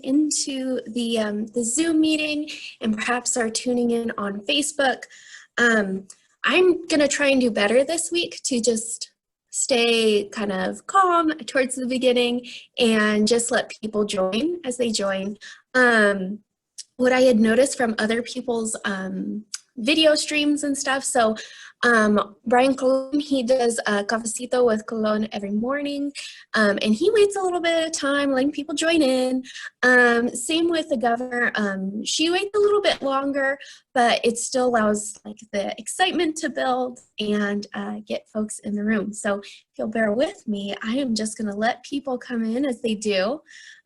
into the Zoom meeting and perhaps are tuning in on Facebook. I'm going to try and do better this week to just stay kind of calm towards the beginning and just let people join as they join. What I had noticed from other people's video streams and stuff, so Brian Colon, he does a cafecito with Colon every morning, and he waits a little bit of time, letting people join in. Same with the governor. She waits a little bit longer, but it still allows like the excitement to build and get folks in the room. So if you'll bear with me, I am just going to let people come in as they do.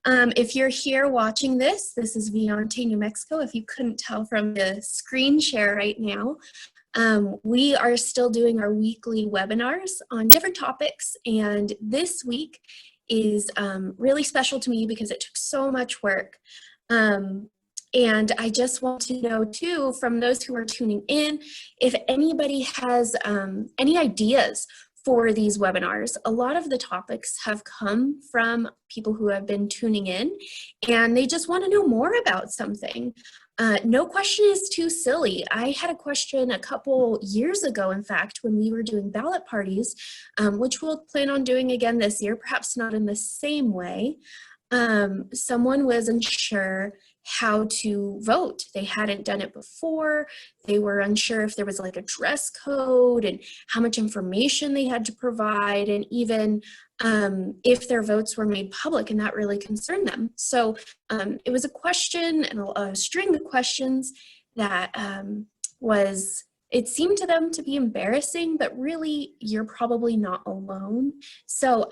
If you're here watching this is Viante, New Mexico. If you couldn't tell from the screen share right now, we are still doing our weekly webinars on different topics, and this week is really special to me because it took so much work. And I just want to know too, from those who are tuning in, if anybody has any ideas for these webinars. A lot of the topics have come from people who have been tuning in and they just want to know more about something. No question is too silly. I had a question a couple years ago, in fact, when we were doing ballot parties, which we'll plan on doing again this year, perhaps not in the same way. Someone was unsure how to vote. They hadn't done it before. They were unsure if there was like a dress code and how much information they had to provide, and even if their votes were made public, and that really concerned them. So it was a question and a string of questions that it seemed to them to be embarrassing, but really you're probably not alone. So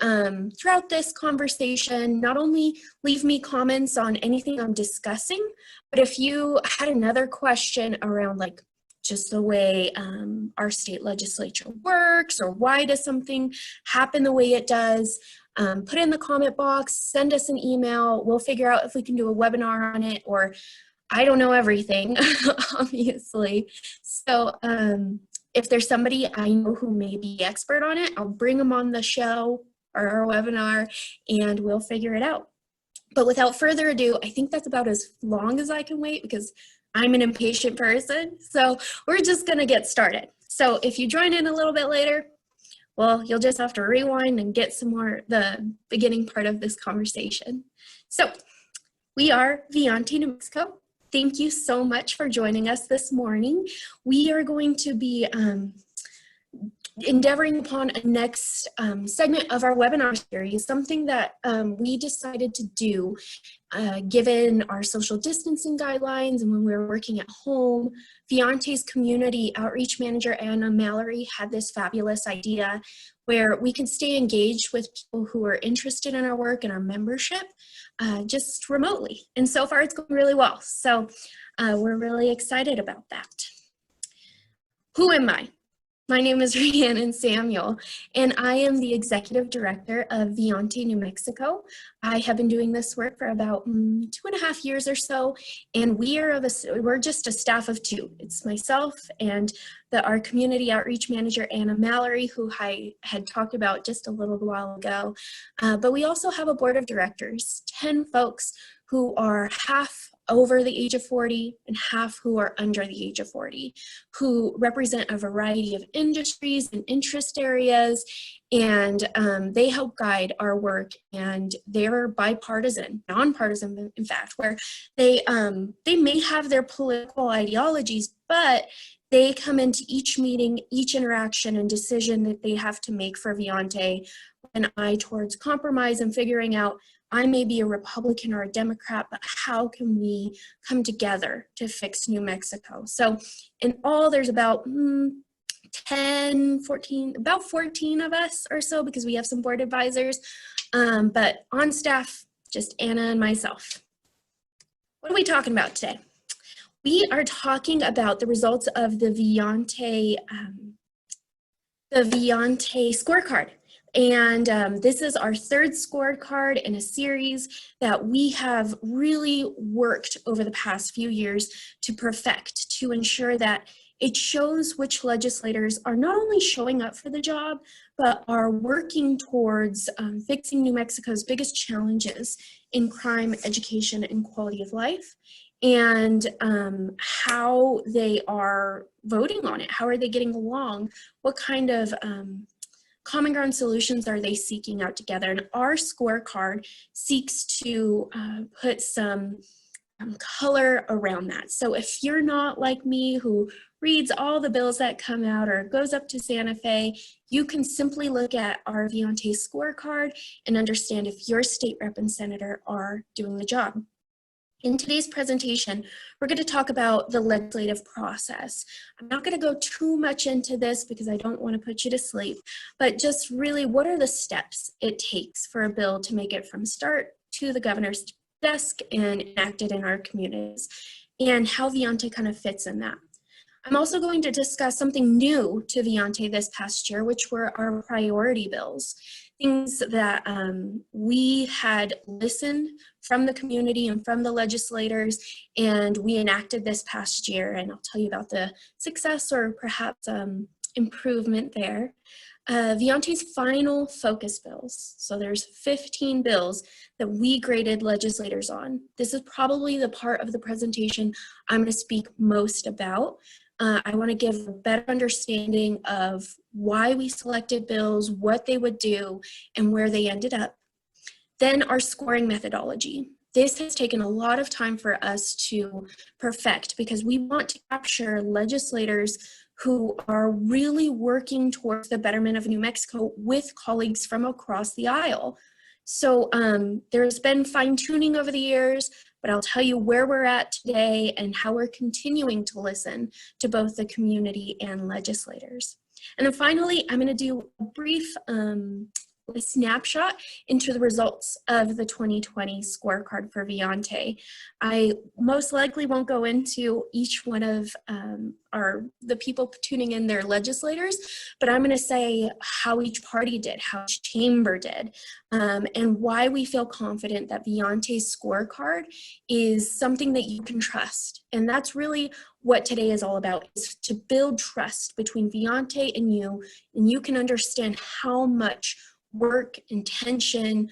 throughout this conversation, not only leave me comments on anything I'm discussing, but if you had another question around like just the way our state legislature works, or why does something happen the way it does, put it in the comment box, send us an email. We'll figure out if we can do a webinar on it, or I don't know everything, obviously. So if there's somebody I know who may be expert on it, I'll bring them on the show or our webinar and we'll figure it out. But without further ado, I think that's about as long as I can wait because I'm an impatient person. So we're just gonna get started. So if you join in a little bit later, well, you'll just have to rewind and get some more, the beginning part of this conversation. So we are Viante, New Mexico. Thank you so much for joining us this morning. We are going to be endeavoring upon a next segment of our webinar series, something that we decided to do given our social distancing guidelines and when we were working at home. Viante's community outreach manager, Anna Mallory, had this fabulous idea where we can stay engaged with people who are interested in our work and our membership just remotely. And so far it's going really well. So we're really excited about that. Who am I? My name is Rhiannon Samuel, and I am the Executive Director of Viante, New Mexico. I have been doing this work for about 2.5 years or so, and we're just a staff of 2. It's myself and our community outreach manager, Anna Mallory, who I had talked about just a little while ago. But we also have a board of directors, 10 folks who are half over the age of 40 and half who are under the age of 40, who represent a variety of industries and interest areas, and they help guide our work. And they're bipartisan, nonpartisan, in fact, where they may have their political ideologies, but they come into each meeting, each interaction and decision that they have to make for Viante with an eye towards compromise and figuring out, I may be a Republican or a Democrat, but how can we come together to fix New Mexico? So in all, there's about 14 of us or so, because we have some board advisors, but on staff, just Anna and myself. What are we talking about today? We are talking about the results of the Viante scorecard. And this is our 3rd scorecard in a series that we have really worked over the past few years to perfect, to ensure that it shows which legislators are not only showing up for the job, but are working towards fixing New Mexico's biggest challenges in crime, education, and quality of life, and how they are voting on it. How are they getting along? What kind of common ground solutions are they seeking out together? And our scorecard seeks to put some color around that. So if you're not like me who reads all the bills that come out or goes up to Santa Fe, you can simply look at our Viante scorecard and understand if your state rep and senator are doing the job. In today's presentation, we're going to talk about the legislative process. I'm not going to go too much into this because I don't want to put you to sleep, but just really what are the steps it takes for a bill to make it from start to the governor's desk and enacted in our communities, and how Viante kind of fits in that. I'm also going to discuss something new to Viante this past year, which were our priority bills. Things that we had listened from the community and from the legislators, and we enacted this past year, and I'll tell you about the success or perhaps improvement there. Viante's final focus bills. So there's 15 bills that we graded legislators on. This is probably the part of the presentation I'm going to speak most about. I want to give a better understanding of why we selected bills, what they would do, and where they ended up. Then our scoring methodology. This has taken a lot of time for us to perfect because we want to capture legislators who are really working towards the betterment of New Mexico with colleagues from across the aisle. So there's been fine tuning over the years, but I'll tell you where we're at today and how we're continuing to listen to both the community and legislators. And then finally, I'm going to do a brief snapshot into the results of the 2020 scorecard for Viante. I most likely won't go into each one of the people tuning in their legislators, but I'm going to say how each party did, how each chamber did, and why we feel confident that Viante's scorecard is something that you can trust. And that's really what today is all about, is to build trust between Viante and you can understand how much work, intention,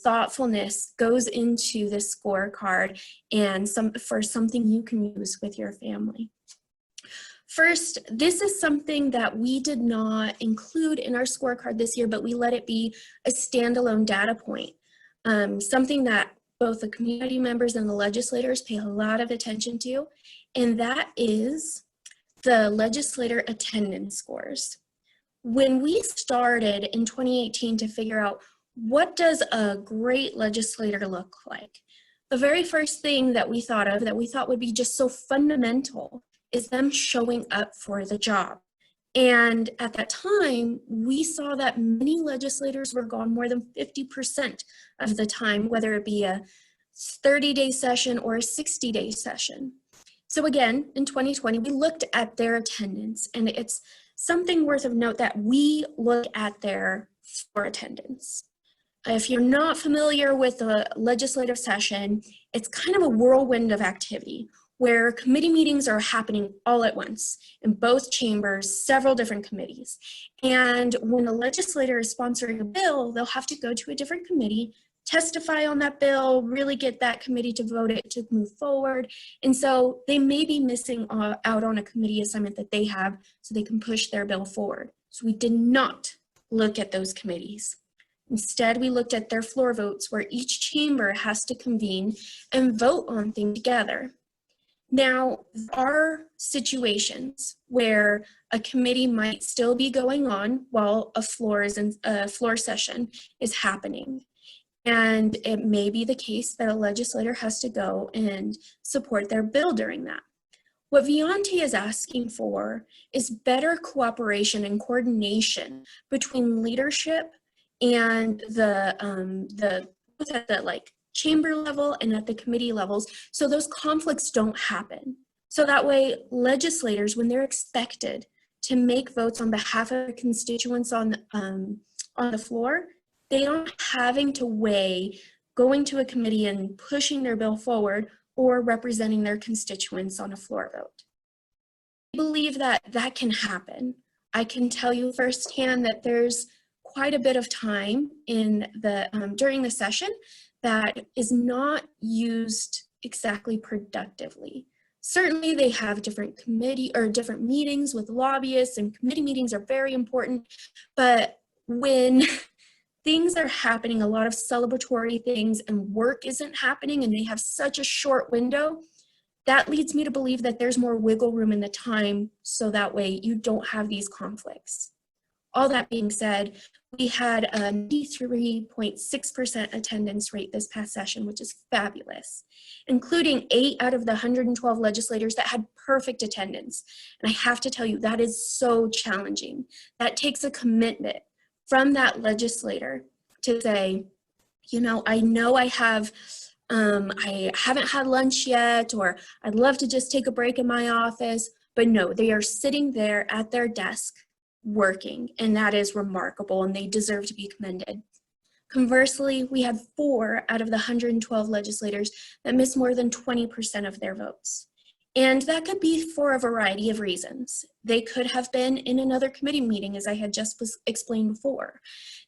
thoughtfulness goes into this scorecard and for something you can use with your family. First, this is something that we did not include in our scorecard this year, but we let it be a standalone data point, something that both the community members and the legislators pay a lot of attention to, and that is the legislator attendance scores. When we started in 2018 to figure out what does a great legislator look like, the very first thing that we thought of that we thought would be just so fundamental is them showing up for the job. And at that time, we saw that many legislators were gone more than 50% of the time, whether it be a 30-day session or a 60-day session. So again, in 2020, we looked at their attendance, and it's something worth of note that we look at their floor attendance. If you're not familiar with the legislative session, it's kind of a whirlwind of activity where committee meetings are happening all at once in both chambers, several different committees. And when a legislator is sponsoring a bill, they'll have to go to a different committee, testify on that bill, really get that committee to vote it to move forward. And so they may be missing out on a committee assignment that they have so they can push their bill forward. So we did not look at those committees. Instead, we looked at their floor votes where each chamber has to convene and vote on things together. Now, there are situations where a committee might still be going on while a floor session is happening. And it may be the case that a legislator has to go and support their bill during that. What Viante is asking for is better cooperation and coordination between leadership and both at the chamber level and at the committee levels, so those conflicts don't happen. So that way, legislators, when they're expected to make votes on behalf of their constituents on the floor, they aren't having to weigh going to a committee and pushing their bill forward or representing their constituents on a floor vote. believe that that can happen. I can tell you firsthand that there's quite a bit of time in the during the session that is not used exactly productively. Certainly they have different committee or different meetings with lobbyists, and committee meetings are very important, but when things are happening, a lot of celebratory things, and work isn't happening and they have such a short window, that leads me to believe that there's more wiggle room in the time, so that way you don't have these conflicts. All that being said, we had a 93.6% attendance rate this past session, which is fabulous, including 8 out of the 112 legislators that had perfect attendance. And I have to tell you, that is so challenging. That takes a commitment from that legislator to say, you know I haven't had lunch yet, or I'd love to just take a break in my office, but no, they are sitting there at their desk working, and that is remarkable, and they deserve to be commended. Conversely, we had 4 out of the 112 legislators that missed more than 20% of their votes. And that could be for a variety of reasons. They could have been in another committee meeting, as I had just explained before.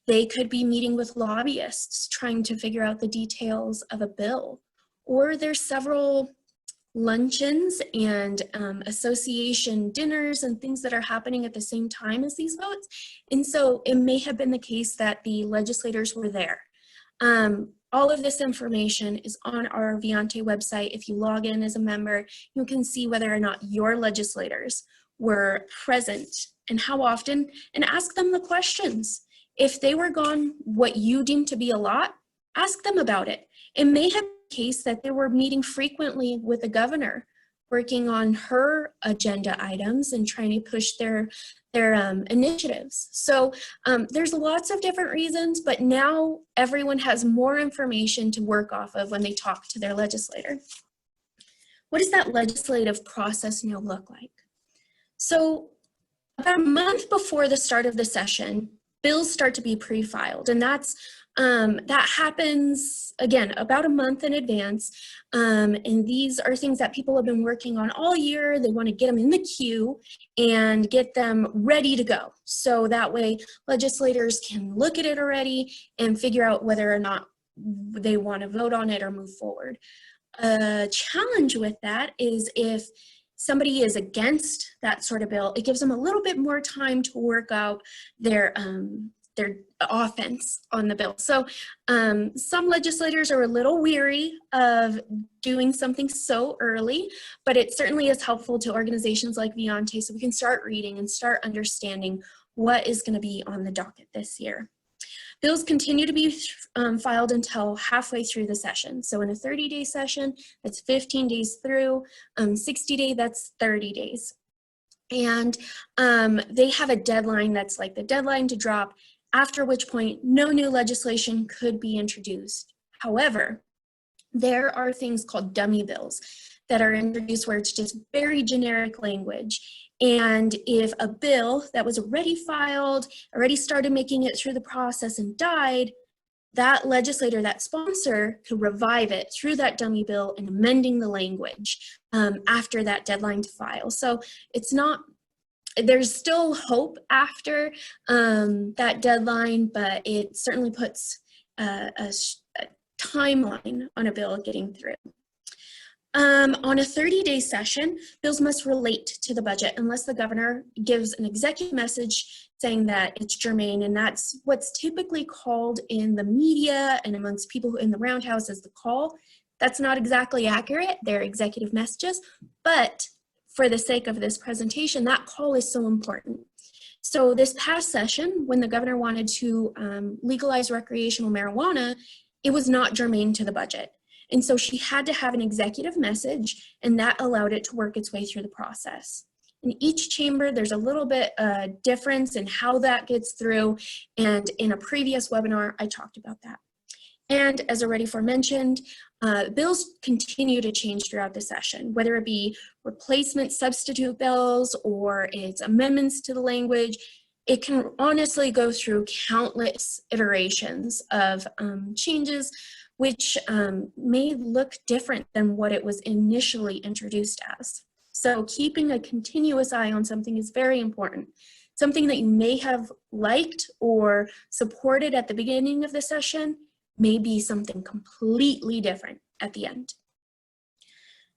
They could be meeting with lobbyists, trying to figure out the details of a bill. Or there's several luncheons and association dinners and things that are happening at the same time as these votes. And so it may have been the case that the legislators were there. All of this information is on our Viante website. If you log in as a member, you can see whether or not your legislators were present and how often, and ask them the questions. If they were gone what you deem to be a lot, ask them about it. It may have been the case that they were meeting frequently with the governor, working on her agenda items and trying to push their initiatives. So there's lots of different reasons, but now everyone has more information to work off of when they talk to their legislator. What does that legislative process now look like? So about a month before the start of the session, bills start to be pre-filed, and that happens, again, about a month in advance, and these are things that people have been working on all year. They want to get them in the queue and get them ready to go, so that way legislators can look at it already and figure out whether or not they want to vote on it or move forward. A challenge with that is if somebody is against that sort of bill, it gives them a little bit more time to work out their offense on the bill. So some legislators are a little weary of doing something so early, but it certainly is helpful to organizations like Viante, so we can start reading and start understanding what is going to be on the docket this year. Bills continue to be filed until halfway through the session. So in a 30-day session, that's 15 days through, 60-day, that's 30 days. And they have a deadline that's like the deadline to drop, after which point no new legislation could be introduced. However, there are things called dummy bills that are introduced where it's just very generic language. And if a bill that was already filed, already started making it through the process and died, that legislator, that sponsor, could revive it through that dummy bill and amending the language after that deadline to file. So it's not, there's still hope after that deadline, but it certainly puts a timeline on a bill getting through. On a 30-day session, bills must relate to the budget unless the governor gives an executive message saying that it's germane, and that's what's typically called in the media and amongst people in the roundhouse as the call. That's not exactly accurate. They're executive messages, but for the sake of this presentation, that call is so important. So this past session, when the governor wanted to legalize recreational marijuana, it was not germane to the budget. And so she had to have an executive message, and that allowed it to work its way through the process. In each chamber, there's a little bit difference in how that gets through, and in a previous webinar, I talked about that. And as already aforementioned, bills continue to change throughout the session, whether it be replacement substitute bills or it's amendments to the language. It can honestly go through countless iterations of changes, which may look different than what it was initially introduced as. So keeping a continuous eye on something is very important. Something that you may have liked or supported at the beginning of the session may be something completely different at the end.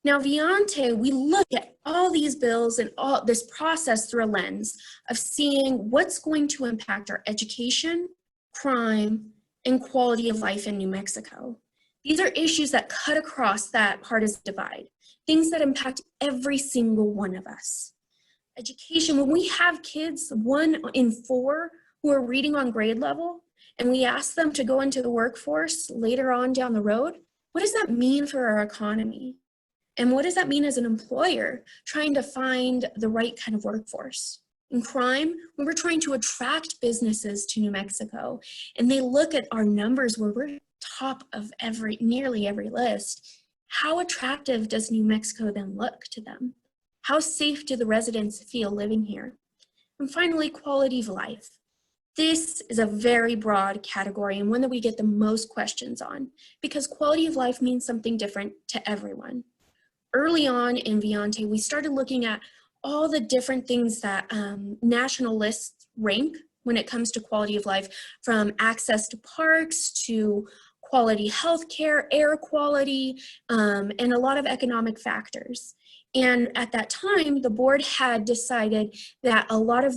Now, Viante, we look at all these bills and all this process through a lens of seeing what's going to impact our education, crime, and quality of life in New Mexico. These are issues that cut across that partisan divide, things that impact every single one of us. Education, when we have kids, 1 in 4 who are reading on grade level, and we ask them to go into the workforce later on down the road, what does that mean for our economy? And what does that mean as an employer trying to find the right kind of workforce? In crime, when we're trying to attract businesses to New Mexico, and they look at our numbers where we're top of nearly every list, how attractive does New Mexico then look to them? How safe do the residents feel living here? And finally, quality of life. This is a very broad category and one that we get the most questions on because quality of life means something different to everyone. Early on in Viante, we started looking at all the different things that national lists rank when it comes to quality of life, from access to parks to quality healthcare, air quality, and a lot of economic factors. And at that time, the board had decided that a lot of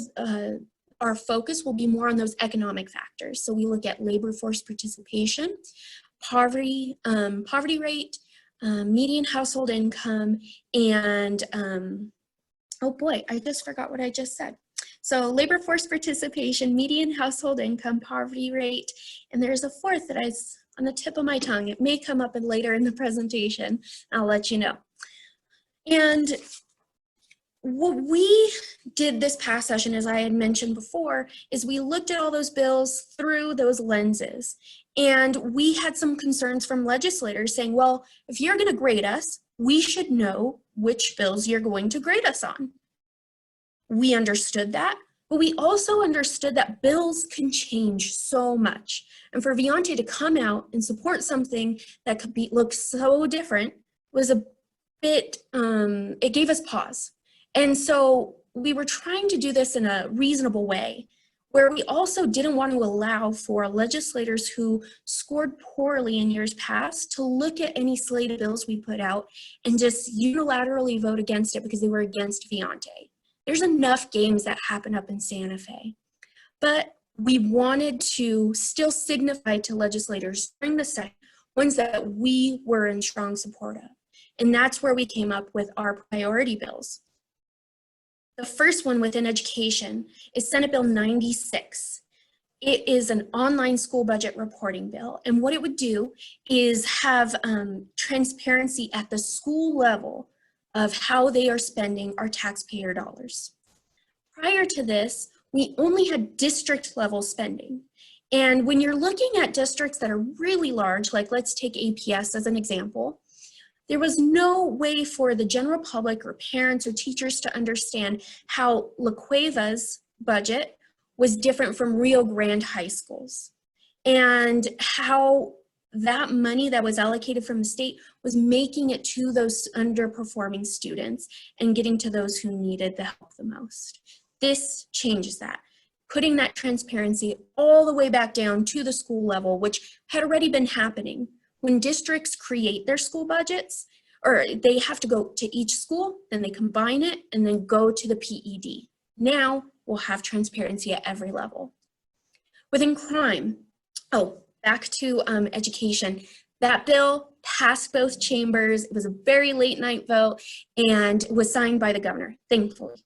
our focus will be more on those economic factors. So we look at labor force participation, poverty rate, median household income, and oh boy, I just forgot what I just said. So labor force participation, median household income, poverty rate, and there's a fourth that is on the tip of my tongue. It may come up later in the presentation. I'll let you know. And what we did this past session, as I had mentioned before, is we looked at all those bills through those lenses. And we had some concerns from legislators saying, well, if you're going to grade us, we should know which bills you're going to grade us on. We understood that, but we also understood that bills can change so much. And for Viante to come out and support something that could look so different was a bit, it gave us pause. And so we were trying to do this in a reasonable way, where we also didn't want to allow for legislators who scored poorly in years past to look at any slate of bills we put out and just unilaterally vote against it because they were against Viante. There's enough games that happen up in Santa Fe. But we wanted to still signify to legislators during the session ones that we were in strong support of. And that's where we came up with our priority bills. The first one within education is Senate Bill 96. It is an online school budget reporting bill. And what it would do is have transparency at the school level of how they are spending our taxpayer dollars. Prior to this, we only had district level spending. And when you're looking at districts that are really large, like let's take APS as an example, there was no way for the general public or parents or teachers to understand how La Cueva's budget was different from Rio Grande High School's, and how that money that was allocated from the state was making it to those underperforming students and getting to those who needed the help the most. This changes that, putting that transparency all the way back down to the school level, which had already been happening. When districts create their school budgets, or they have to go to each school, then they combine it and then go to the PED. Now we'll have transparency at every level. Within crime, back to education. That bill passed both chambers. It was a very late night vote and was signed by the governor, thankfully.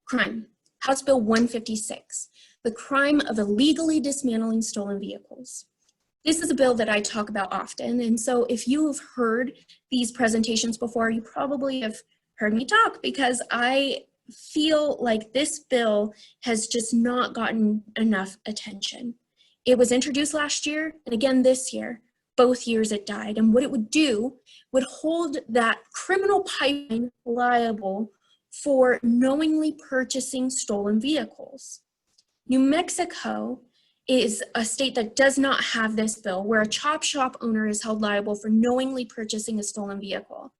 Crime, House Bill 156, the crime of illegally dismantling stolen vehicles. This is a bill that I talk about often, and so if you have heard these presentations before, you probably have heard me talk, because I feel like this bill has just not gotten enough attention. It was introduced last year and again this year. Both years it died, and what it would do would hold that criminal pipeline liable for knowingly purchasing stolen vehicles. New Mexico is a state that does not have this bill, where a chop shop owner is held liable for knowingly purchasing a stolen vehicle.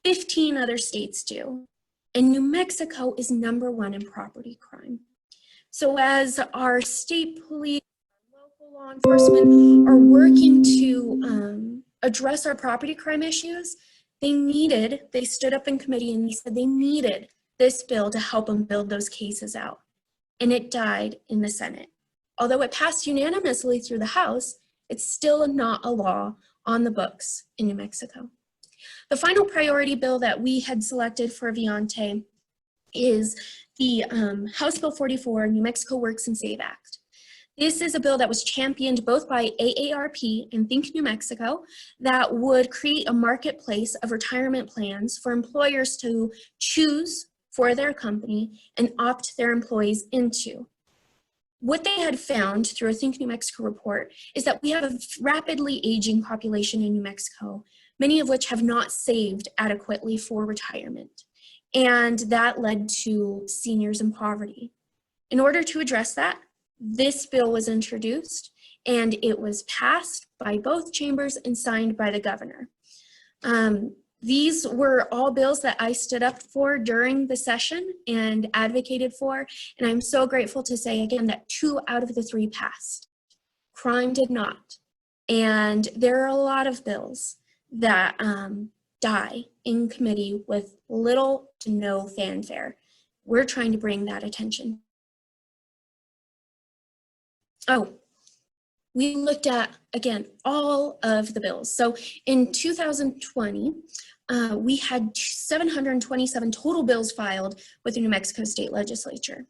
15 other states do. And New Mexico is #1 in property crime. So as our state police, local law enforcement are working to address our property crime issues, they stood up in committee and they said they needed this bill to help them build those cases out. And it died in the Senate. Although it passed unanimously through the House, it's still not a law on the books in New Mexico. The final priority bill that we had selected for Viante is the House Bill 44, New Mexico Works and Save Act. This is a bill that was championed both by AARP and Think New Mexico that would create a marketplace of retirement plans for employers to choose for their company and opt their employees into. What they had found through a Think New Mexico report is that we have a rapidly aging population in New Mexico, many of which have not saved adequately for retirement. And that led to seniors in poverty. In order to address that, this bill was introduced and it was passed by both chambers and signed by the governor. These were all bills that I stood up for during the session and advocated for, and I'm so grateful to say again that 2 out of the 3 passed. Crime did not. And there are a lot of bills that die in committee with little to no fanfare. We're trying to bring that attention. Oh, we looked at, again, all of the bills. So in 2020, we had 727 total bills filed with the New Mexico State Legislature.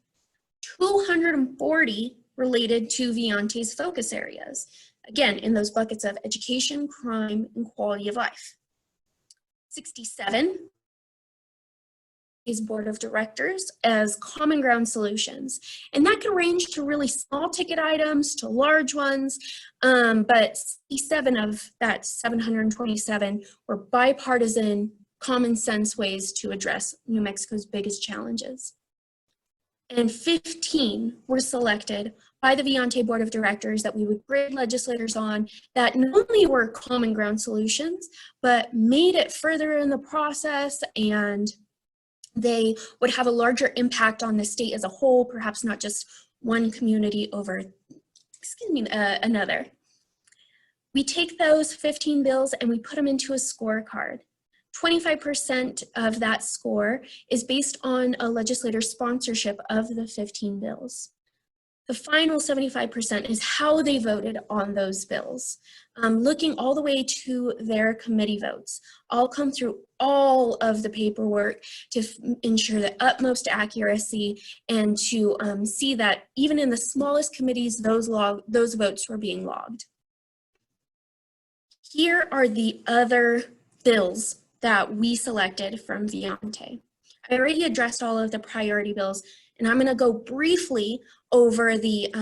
240 related to Viante's focus areas. Again, in those buckets of education, crime, and quality of life. 67 is board of directors as common ground solutions. And that can range to really small ticket items to large ones, but 67 of that 727 were bipartisan, common sense ways to address New Mexico's biggest challenges. And 15 were selected by the Viante Board of Directors that we would grade legislators on that not only were common ground solutions, but made it further in the process and they would have a larger impact on the state as a whole, perhaps not just one community over, another. We take those 15 bills and we put them into a scorecard. 25% of that score is based on a legislator's sponsorship of the 15 bills. The final 75% is how they voted on those bills, looking all the way to their committee votes. I'll come through all of the paperwork to ensure the utmost accuracy and to see that even in the smallest committees, those votes were being logged. Here are the other bills that we selected from Viante. I already addressed all of the priority bills, and I'm going to go briefly over the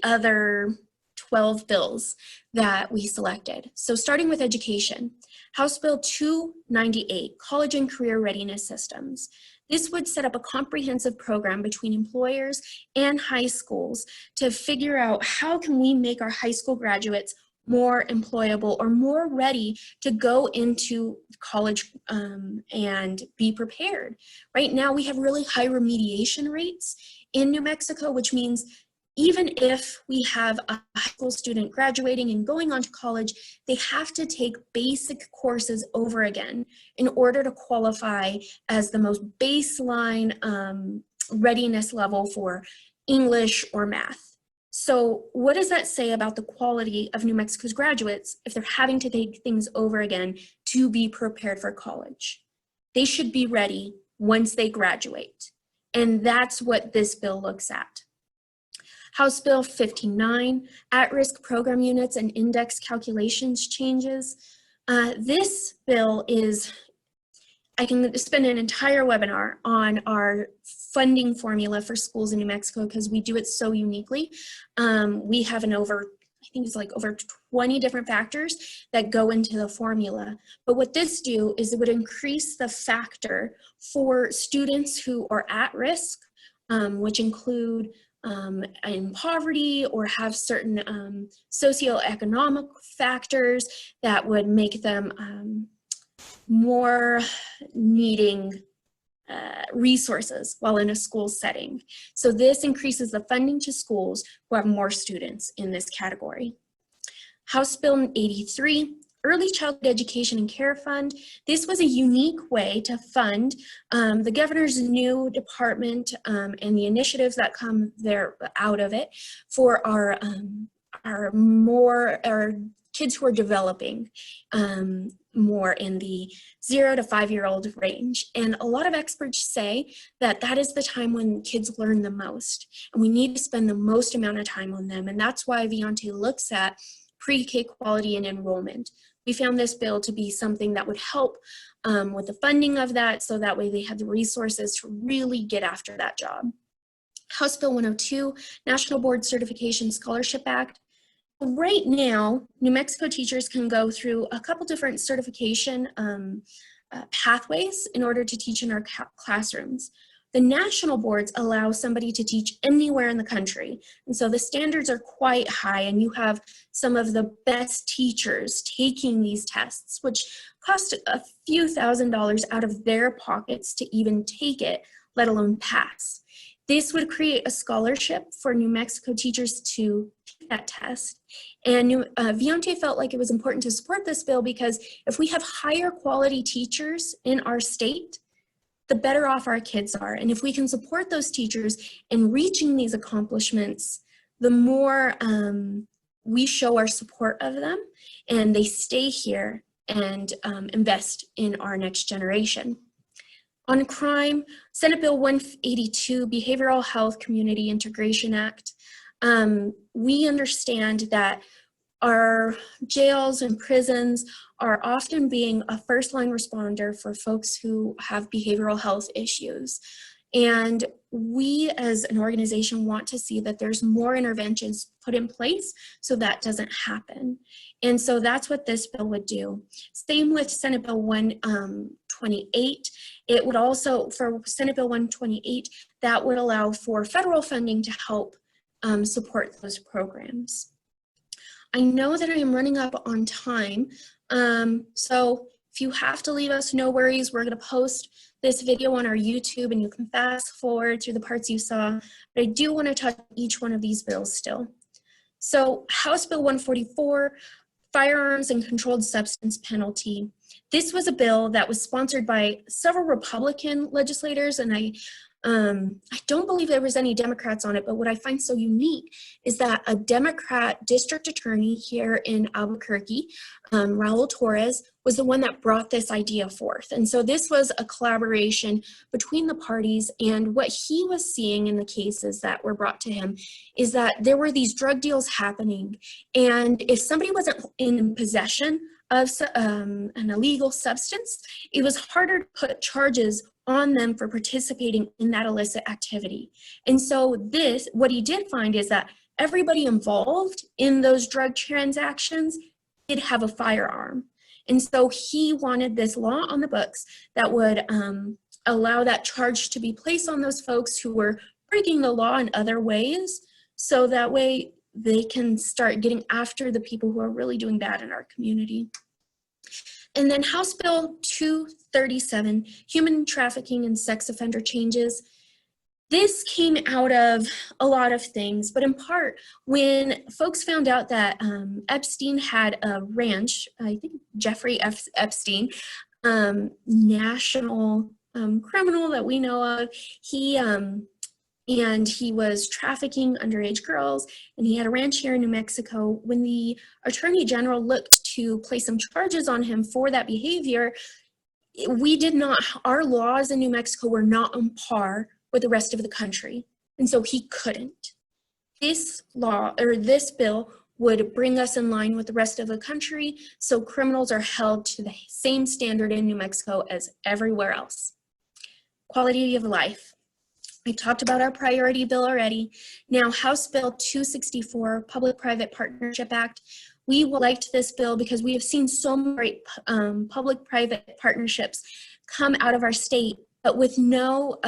other 12 bills that we selected. So starting with education, House Bill 298, College and Career Readiness Systems. This would set up a comprehensive program between employers and high schools to figure out how can we make our high school graduates more employable or more ready to go into college and be prepared. Right now, we have really high remediation rates in New Mexico, which means even if we have a high school student graduating and going on to college, they have to take basic courses over again in order to qualify as the most baseline readiness level for English or math. So what does that say about the quality of New Mexico's graduates if they're having to take things over again to be prepared for college? They should be ready once they graduate. And that's what this bill looks at. House Bill 59, at-risk program units and index calculations changes. This bill is, I can spend an entire webinar on our funding formula for schools in New Mexico because we do it so uniquely. We have I think it's like over 20 different factors that go into the formula. But what this do is it would increase the factor for students who are at risk, which include in poverty or have certain socioeconomic factors that would make them more needing resources while in a school setting. So this increases the funding to schools who have more students in this category. House Bill 83, Early Childhood Education and Care Fund. This was a unique way to fund the governor's new department and the initiatives that come there out of it for our kids who are developing more in the 0 to 5-year-old range. And a lot of experts say that that is the time when kids learn the most, and we need to spend the most amount of time on them. And that's why Viante looks at pre-K quality and enrollment. We found this bill to be something that would help with the funding of that, so that way they have the resources to really get after that job. House Bill 102, National Board Certification Scholarship Act. Right now, New Mexico teachers can go through a couple different certification pathways in order to teach in our classrooms. The national boards allow somebody to teach anywhere in the country. And so the standards are quite high, and you have some of the best teachers taking these tests, which cost a few $1,000s out of their pockets to even take it, let alone pass. This would create a scholarship for New Mexico teachers to take that test. And Viante felt like it was important to support this bill because if we have higher quality teachers in our state, the better off our kids are. And if we can support those teachers in reaching these accomplishments, the more we show our support of them and they stay here and invest in our next generation. On crime, Senate Bill 182, Behavioral Health Community Integration Act. We understand that our jails and prisons are often being a first-line responder for folks who have behavioral health issues. And we as an organization want to see that there's more interventions put in place so that doesn't happen. And so that's what this bill would do. Same with Senate Bill 128. It would also, for Senate Bill 128, that would allow for federal funding to help support those programs. I know that I am running up on time, so if you have to leave us, no worries. We're going to post this video on our YouTube and you can fast forward through the parts you saw, but I do want to touch each one of these bills still. So House Bill 144, Firearms and Controlled Substance Penalty. This was a bill that was sponsored by several Republican legislators, and I don't believe there was any Democrats on it, but what I find so unique is that a Democrat district attorney here in Albuquerque, Raul Torres, was the one that brought this idea forth. And so this was a collaboration between the parties, and what he was seeing in the cases that were brought to him is that there were these drug deals happening, and if somebody wasn't in possession of an illegal substance, it was harder to put charges on them for participating in that illicit activity. And so what he did find is that everybody involved in those drug transactions did have a firearm. And so he wanted this law on the books that would allow that charge to be placed on those folks who were breaking the law in other ways, so that way they can start getting after the people who are really doing bad in our community. And then House Bill 237, Human Trafficking and Sex Offender Changes. This came out of a lot of things, but in part when folks found out that Epstein had a ranch, I think Jeffrey Epstein, national criminal that we know of, and he was trafficking underage girls, and he had a ranch here in New Mexico. When the Attorney General looked to place some charges on him for that behavior, our laws in New Mexico were not on par with the rest of the country, and so he couldn't. This law, or this bill, would bring us in line with the rest of the country, so criminals are held to the same standard in New Mexico as everywhere else. Quality of life. I talked about our priority bill already. Now, House Bill 264, Public-Private Partnership Act. We liked this bill because we have seen so many great public-private partnerships come out of our state, but with no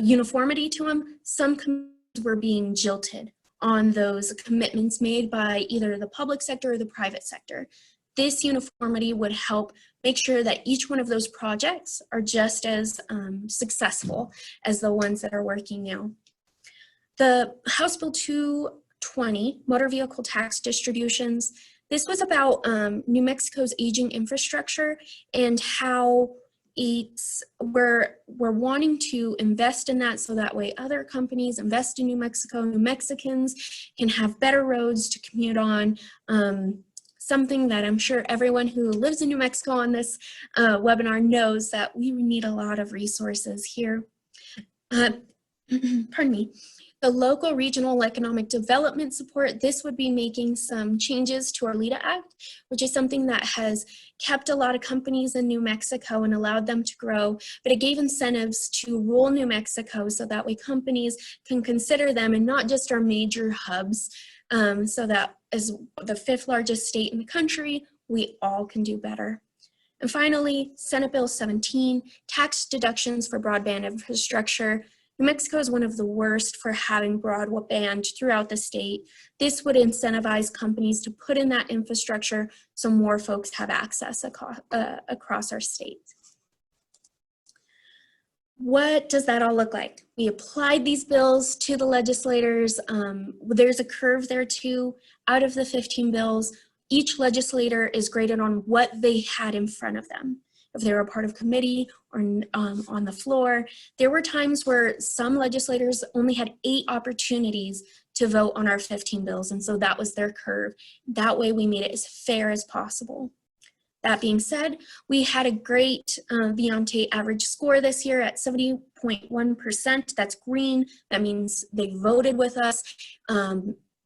uniformity to them. Some communities were being jilted on those commitments made by either the public sector or the private sector. This uniformity would help make sure that each one of those projects are just as successful as the ones that are working now. The House Bill 220, motor vehicle tax distributions, this was about New Mexico's aging infrastructure and how we're wanting to invest in that so that way other companies invest in New Mexico. New Mexicans can have better roads to commute on. Something that I'm sure everyone who lives in New Mexico on this webinar knows, that we need a lot of resources here. Pardon me. The local regional economic development support, this would be making some changes to our LEDA Act, which is something that has kept a lot of companies in New Mexico and allowed them to grow, but it gave incentives to rural New Mexico so that way companies can consider them and not just our major hubs, so that as the 5th largest state in the country, we all can do better. And finally, Senate Bill 17, tax deductions for broadband infrastructure. New Mexico is one of the worst for having broadband throughout the state. This would incentivize companies to put in that infrastructure so more folks have access across our state. What does that all look like? We applied these bills to the legislators. There's a curve there too. Out of the 15 bills, each legislator is graded on what they had in front of them. If they were a part of committee or on the floor. There were times where some legislators only had 8 opportunities to vote on our 15 bills, and so that was their curve. That way we made it as fair as possible. That being said, we had a great Viante average score this year at 70.1%. That's green. That means they voted with us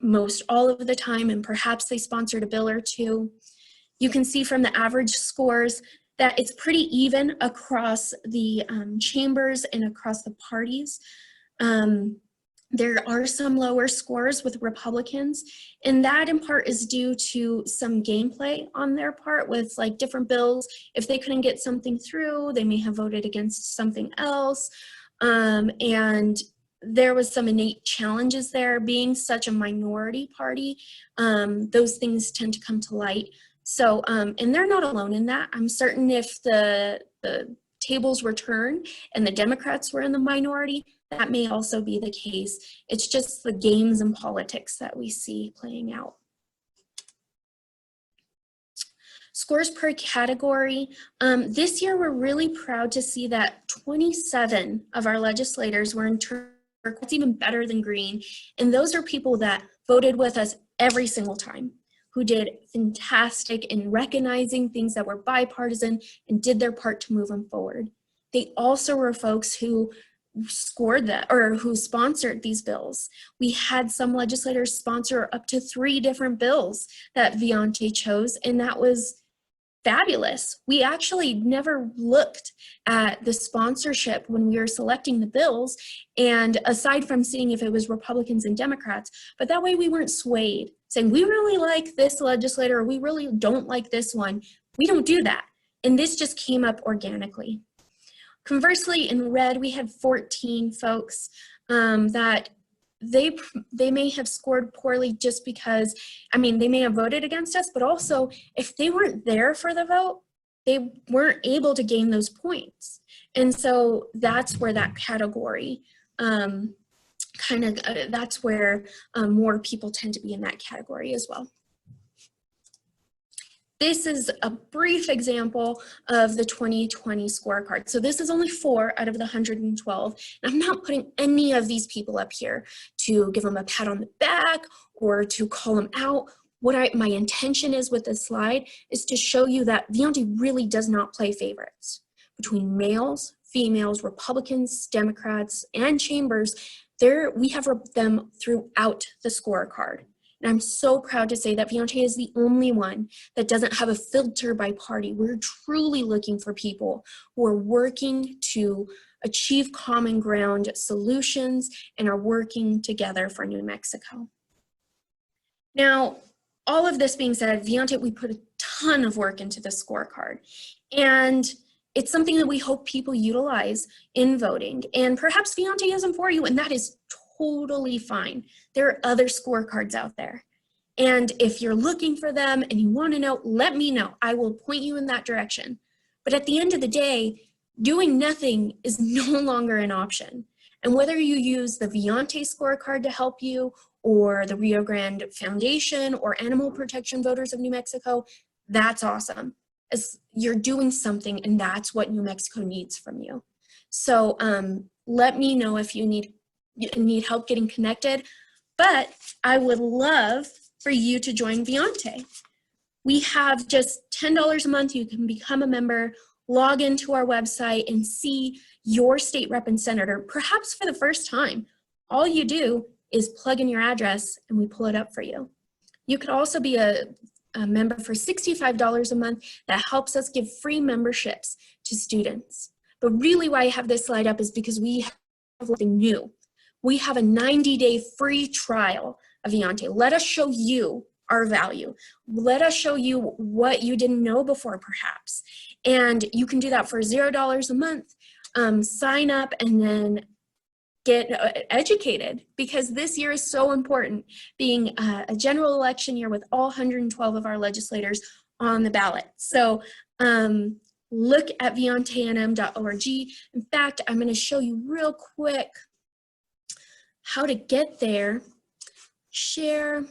most all of the time, and perhaps they sponsored a bill or two. You can see from the average scores that it's pretty even across the chambers and across the parties. There are some lower scores with Republicans, and that in part is due to some gameplay on their part with like different bills. If they couldn't get something through, they may have voted against something else. And there was some innate challenges there. Being such a minority party, those things tend to come to light. So, and they're not alone in that. I'm certain if the tables were turned and the Democrats were in the minority, that may also be the case. It's just the games and politics that we see playing out. Scores per category. This year, we're really proud to see that 27 of our legislators were in turquoise. It's even better than green. And those are people that voted with us every single time, who did fantastic in recognizing things that were bipartisan and did their part to move them forward. They also were folks who scored that, or who sponsored these bills. We had some legislators sponsor up to 3 different bills that Viante chose, and that was fabulous. We actually never looked at the sponsorship when we were selecting the bills, and aside from seeing if it was Republicans and Democrats, but that way we weren't swayed, saying we really like this legislator or we really don't like this one. We don't do that. And this just came up organically. Conversely, in red, we had 14 folks that they may have scored poorly just because, I mean, they may have voted against us, but also if they weren't there for the vote, they weren't able to gain those points. And so that's where that category that's where more people tend to be in that category as well. This is a brief example of the 2020 scorecard. So this is only 4 out of the 112. And I'm not putting any of these people up here to give them a pat on the back or to call them out. What my intention is with this slide is to show you that Viante really does not play favorites. Between males, females, Republicans, Democrats, and chambers, we have them throughout the scorecard. And I'm so proud to say that Viante is the only one that doesn't have a filter by party. We're truly looking for people who are working to achieve common ground solutions and are working together for New Mexico. Now, all of this being said, Viante, we put a ton of work into the scorecard. And it's something that we hope people utilize in voting. And perhaps Viante isn't for you, and that is totally fine. There are other scorecards out there. And if you're looking for them and you want to know, let me know. I will point you in that direction. But at the end of the day, doing nothing is no longer an option. And whether you use the Viante scorecard to help you, or the Rio Grande Foundation, or Animal Protection Voters of New Mexico, that's awesome. As you're doing something, and that's what New Mexico needs from you. So let me know if you need help getting connected. But I would love for you to join Viante. We have just $10 a month. You can become a member, log into our website, and see your state rep and senator, perhaps for the first time. All you do is plug in your address and we pull it up for you. You could also be a member for $65 a month. That helps us give free memberships to students. But really why I have this slide up is because we have something new. We have a 90-day free trial of Viante. Let us show you our value. Let us show you what you didn't know before, perhaps. And you can do that for $0 a month. Sign up and then get educated, because this year is so important, being a general election year with all 112 of our legislators on the ballot. So look at viantenm.org. In fact, I'm going to show you real quick how to get there. Share.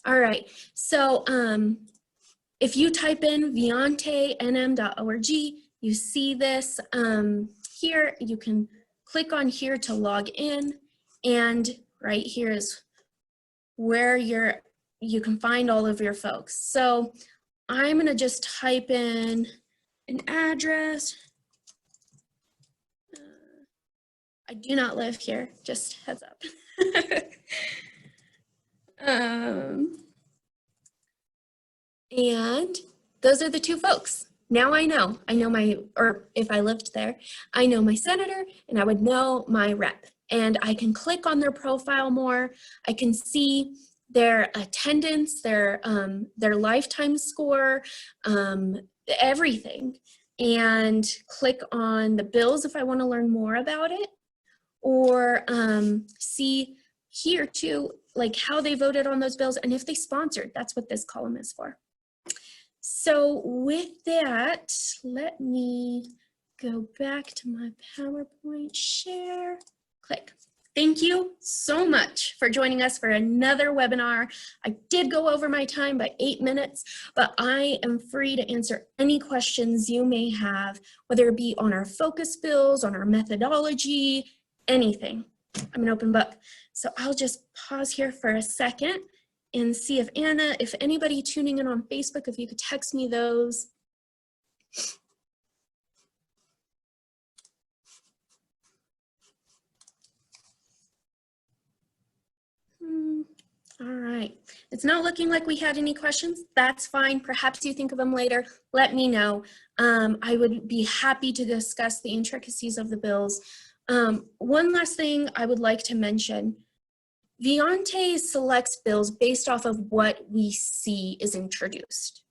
All right. So if you type in viantenm.org, you see this here. You can click on here to log in, and right here is where you can find all of your folks. So I'm going to just type in an address. I do not live here, just heads up. And those are the two folks. Now I know or if I lived there, I know my senator and I would know my rep. And I can click on their profile more. I can see their attendance, their lifetime score, everything. And click on the bills if I want to learn more about it. Or see here too, like how they voted on those bills and if they sponsored. That's what this column is for. So with that, let me go back to my PowerPoint, share, click. Thank you so much for joining us for another webinar. I did go over my time by 8 minutes, but I am free to answer any questions you may have, whether it be on our focus bills, on our methodology, anything. I'm an open book. So I'll just pause here for a second and see if if anybody tuning in on Facebook, if you could text me those. All right, it's not looking like we had any questions. That's fine. Perhaps you think of them later. Let me know. I would be happy to discuss the intricacies of the bills. One last thing I would like to mention. Viante selects bills based off of what we see is introduced.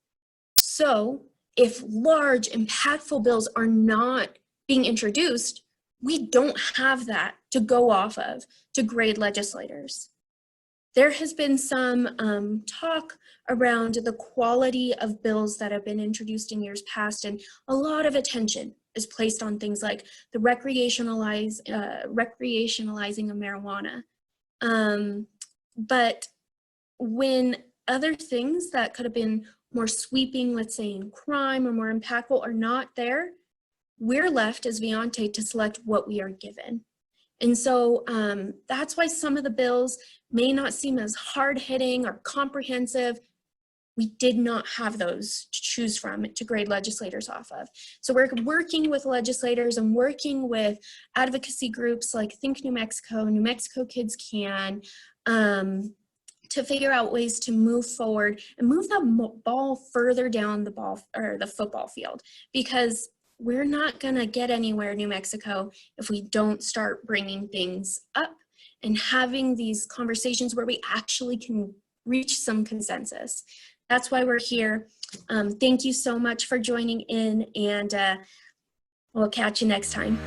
So if large, impactful bills are not being introduced, we don't have that to go off of to grade legislators. There has been some talk around the quality of bills that have been introduced in years past, and a lot of attention is placed on things like the recreationalizing of marijuana. But when other things that could have been more sweeping, let's say in crime or more impactful, are not there, we're left as Viante to select what we are given. And so that's why some of the bills may not seem as hard-hitting or comprehensive. We did not have those to choose from to grade legislators off of. So we're working with legislators and working with advocacy groups like Think New Mexico Kids Can, to figure out ways to move forward and move that ball further down the football field, because we're not gonna get anywhere, New Mexico, if we don't start bringing things up and having these conversations where we actually can reach some consensus. That's why we're here. Thank you so much for joining in, and we'll catch you next time.